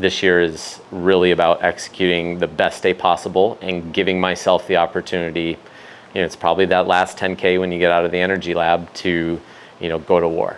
this year is really about executing the best day possible and giving myself the opportunity. It's probably that last 10K when you get out of the energy lab to, go to war.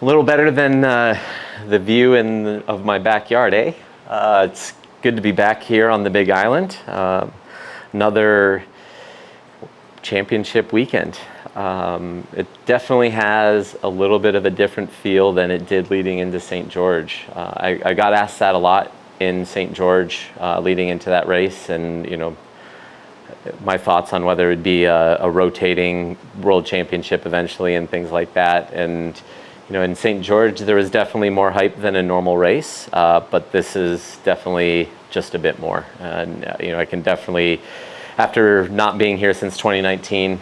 A little better than the view of my backyard, eh? It's good to be back here on the Big Island. Another championship weekend. It definitely has a little bit of a different feel than it did leading into St. George. I got asked that a lot in St. George leading into that race, and my thoughts on whether it'd be a rotating world championship eventually and things like that. And in St. George, there was definitely more hype than a normal race, but this is definitely just a bit more. And I can definitely, after not being here since 2019,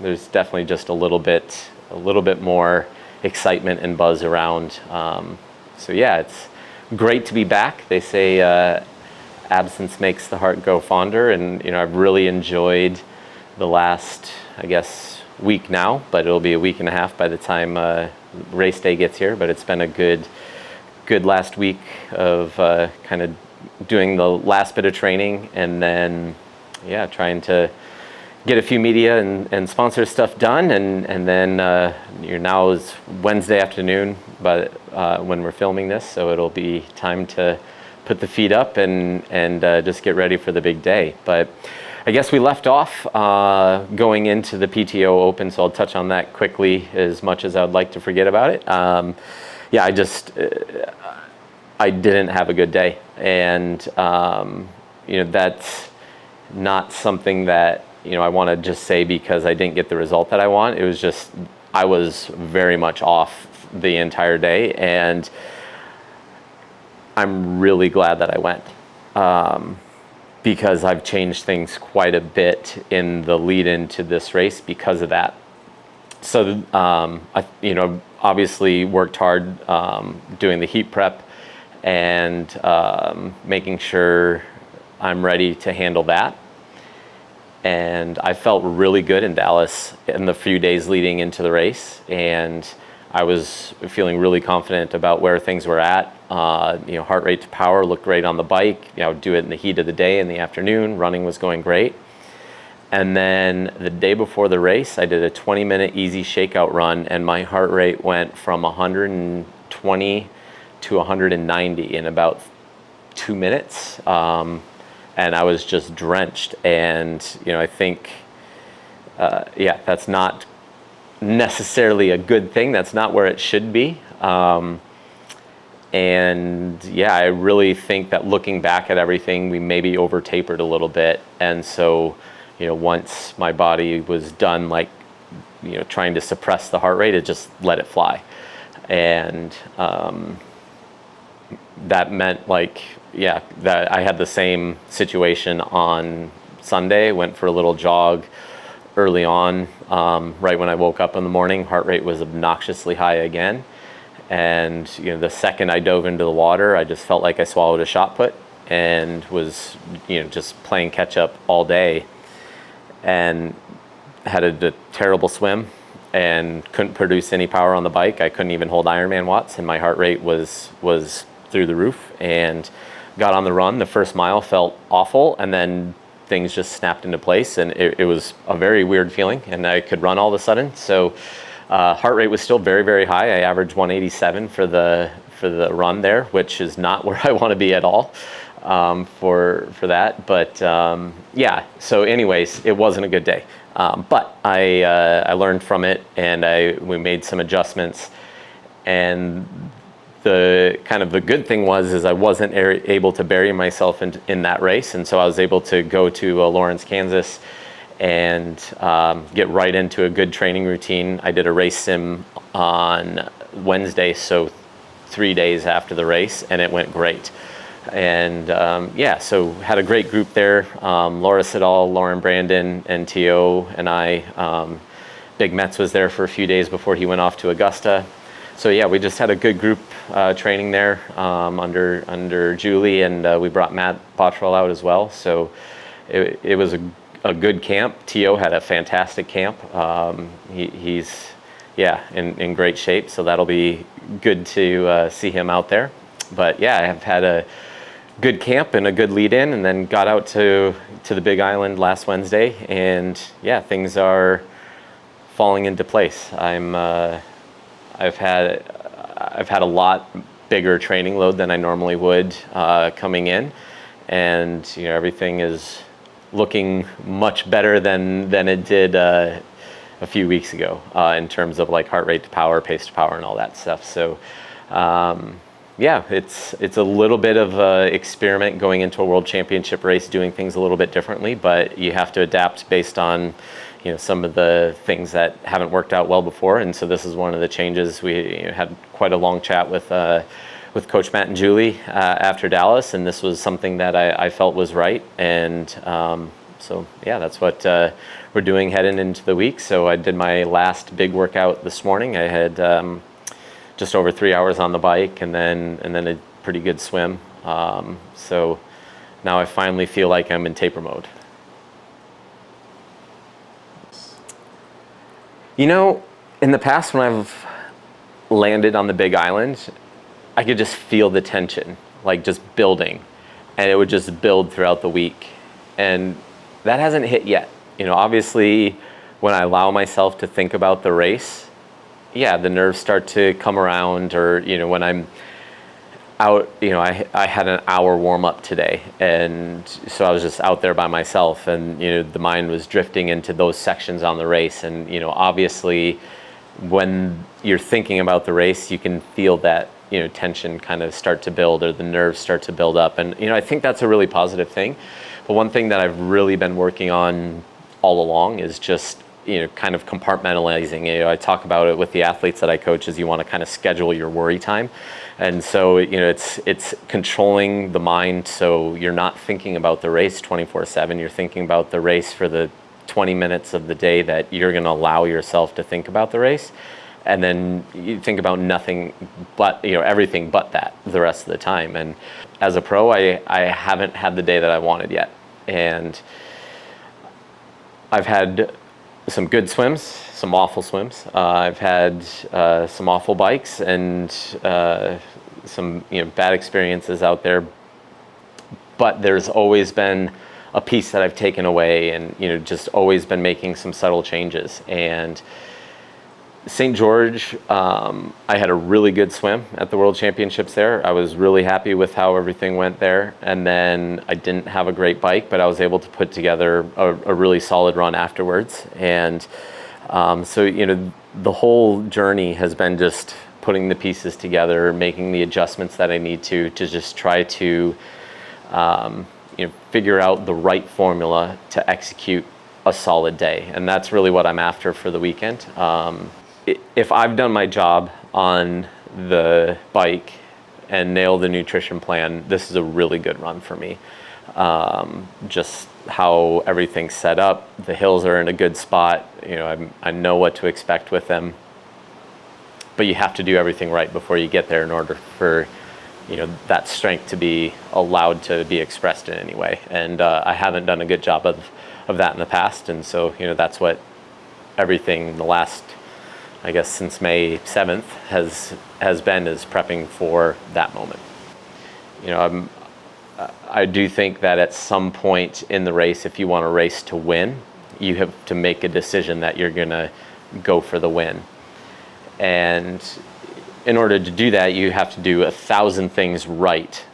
there's definitely just a little bit more excitement and buzz around. So yeah, it's great to be back. They say absence makes the heart go fonder, and I've really enjoyed the last, I guess, week now, but it'll be a week and a half by the time race day gets here. But it's been a good last week of kind of doing the last bit of training, and then trying to get a few media and sponsor stuff done, and then now is Wednesday afternoon, but when we're filming this, so it'll be time to put the feet up and just get ready for the big day. But I guess we left off going into the PTO Open, so I'll touch on that quickly as much as I would like to forget about it. I didn't have a good day, and that's not something that I want to just say because I didn't get the result that I want. It was just I was very much off the entire day, and I'm really glad that I went. Because I've changed things quite a bit in the lead into this race because of that. So, I obviously worked hard doing the heat prep and making sure I'm ready to handle that. And I felt really good in Dallas in the few days leading into the race, and I was feeling really confident about where things were at. Heart rate to power looked great on the bike. I would do it in the heat of the day in the afternoon. Running was going great. And then the day before the race, I did a 20-minute easy shakeout run, and my heart rate went from 120 to 190 in about 2 minutes. And I was just drenched. And, I think, that's not necessarily a good thing. That's not where it should be. I really think that looking back at everything, we maybe over tapered a little bit. And so, once my body was done, trying to suppress the heart rate, it just let it fly. And that meant that I had the same situation on Sunday. Went for a little jog early on, right when I woke up in the morning. Heart rate was obnoxiously high again. And the second I dove into the water, I just felt like I swallowed a shot put and was just playing catch up all day. And had a terrible swim and couldn't produce any power on the bike. I couldn't even hold Ironman watts, and my heart rate was through the roof. And got on the run. The first mile felt awful, and then things just snapped into place, and it was a very weird feeling, and I could run all of a sudden. So heart rate was still very, very high. I averaged 187 for the run there, which is not where I want to be at all for that. But yeah, so anyways, it wasn't a good day. But I learned from it, and we made some adjustments. And the good thing is I wasn't able to bury myself in that race, and so I was able to go to Lawrence, Kansas, and get right into a good training routine. I did a race sim on Wednesday, so 3 days after the race, and it went great. And yeah, so had a great group there. Laura Siddall, Lauren Brandon, and T.O. and I. Big Metz was there for a few days before he went off to Augusta. So yeah, we just had a good group training there under Julie, and we brought Matt Bottrell out as well. So it was a good camp. T.O. had a fantastic camp. He's in great shape, so that'll be good to see him out there. But yeah, I have had a good camp and a good lead in, and then got out to the Big Island last Wednesday, and yeah, things are falling into place. I've had a lot bigger training load than I normally would coming in, and everything is looking much better than it did a few weeks ago in terms of like heart rate to power, pace to power, and all that stuff. So yeah, it's a little bit of an experiment going into a world championship race, doing things a little bit differently, but you have to adapt based on some of the things that haven't worked out well before. And so this is one of the changes. We had quite a long chat with Coach Matt and Julie after Dallas, and this was something that I felt was right. And so yeah, that's what we're doing heading into the week. So I did my last big workout this morning. I had just over 3 hours on the bike, and then a pretty good swim. So now I finally feel like I'm in taper mode. In the past when I've landed on the Big Island, I could just feel the tension, like just building, and it would just build throughout the week. And that hasn't hit yet. Obviously, when I allow myself to think about the race, yeah, the nerves start to come around, or, when I'm out, I had an hour warm up today, and so I was just out there by myself, and the mind was drifting into those sections on the race. And obviously when you're thinking about the race, you can feel that tension kind of start to build, or the nerves start to build up. And I think that's a really positive thing. But one thing that I've really been working on all along is just kind of compartmentalizing. I talk about it with the athletes that I coach, is you want to kind of schedule your worry time. And so, it's controlling the mind, so you're not thinking about the race 24/7. You're thinking about the race for the 20 minutes of the day that you're going to allow yourself to think about the race. And then you think about nothing but, everything but that the rest of the time. And as a pro, I haven't had the day that I wanted yet. And I've had some good swims, some awful swims. I've had some awful bikes, and some bad experiences out there. But there's always been a piece that I've taken away, and just always been making some subtle changes. And St. George, I had a really good swim at the World Championships there. I was really happy with how everything went there. And then I didn't have a great bike, but I was able to put together a really solid run afterwards. And so, the whole journey has been just putting the pieces together, making the adjustments that I need to just try to, figure out the right formula to execute a solid day. And that's really what I'm after for the weekend. If I've done my job on the bike and nailed the nutrition plan, this is a really good run for me. Just how everything's set up, the hills are in a good spot. I know what to expect with them, but you have to do everything right before you get there in order for that strength to be allowed to be expressed in any way. And I haven't done a good job of that in the past, and so that's what everything the last, I guess, since May 7th has been is prepping for that moment. You know, I do think that at some point in the race, if you want to race to win, you have to make a decision that you're going to go for the win. And in order to do that, you have to do 1,000 things right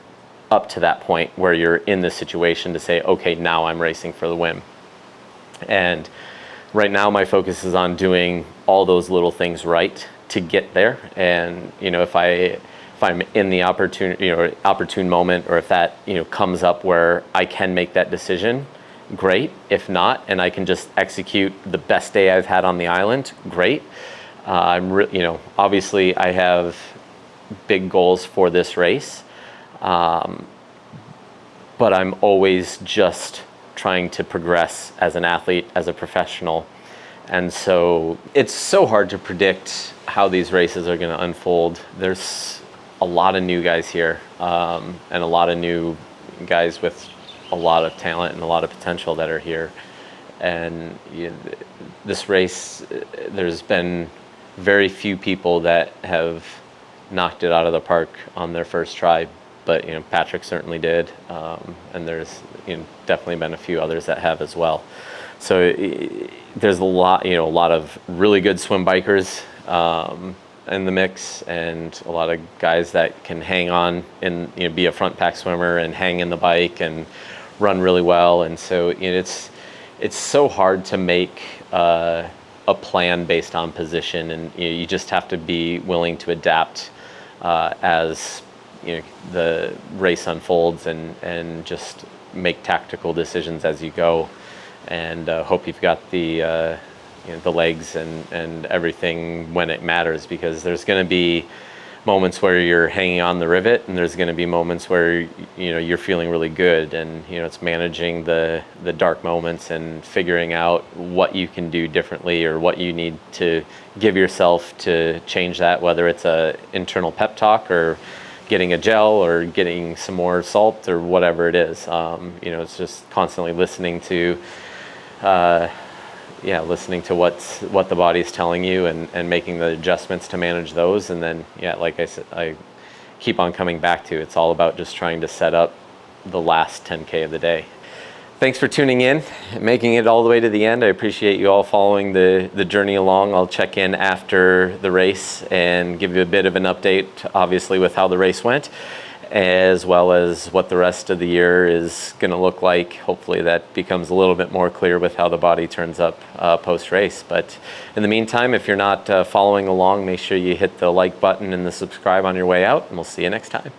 up to that point where you're in the situation to say, okay, now I'm racing for the win. And right now my focus is on doing all those little things right to get there. And, you know, if I'm in the opportune moment, or if that, you know, comes up where I can make that decision, great. If not, and I can just execute the best day I've had on the island, great. Obviously I have big goals for this race, but I'm always just trying to progress as an athlete, as a professional. And so it's so hard to predict how these races are going to unfold. There's a lot of new guys here, and a lot of new guys with a lot of talent and a lot of potential that are here. And this race, there's been very few people that have knocked it out of the park on their first try, but Patrick certainly did, and there's definitely been a few others that have as well. So there's a lot of really good swim bikers in the mix, and a lot of guys that can hang on and be a front pack swimmer and hang in the bike and run really well. And so it's so hard to make a plan based on position, and you just have to be willing to adapt as the race unfolds, and just make tactical decisions as you go, and hope you've got the legs and everything when it matters, because there's going to be moments where you're hanging on the rivet, and there's going to be moments where you're feeling really good, and it's managing the dark moments and figuring out what you can do differently, or what you need to give yourself to change that, whether it's a internal pep talk, or getting a gel, or getting some more salt, or whatever it is. It's just constantly listening to what the body's telling you, and making the adjustments to manage those. And then, like I said, I keep on coming back to, it's all about just trying to set up the last 10K of the day. Thanks for tuning in, making it all the way to the end. I appreciate you all following the journey along. I'll check in after the race and give you a bit of an update, obviously, with how the race went, as well as what the rest of the year is going to look like. Hopefully that becomes a little bit more clear with how the body turns up post-race. But in the meantime, if you're not following along, make sure you hit the like button and the subscribe on your way out, and we'll see you next time.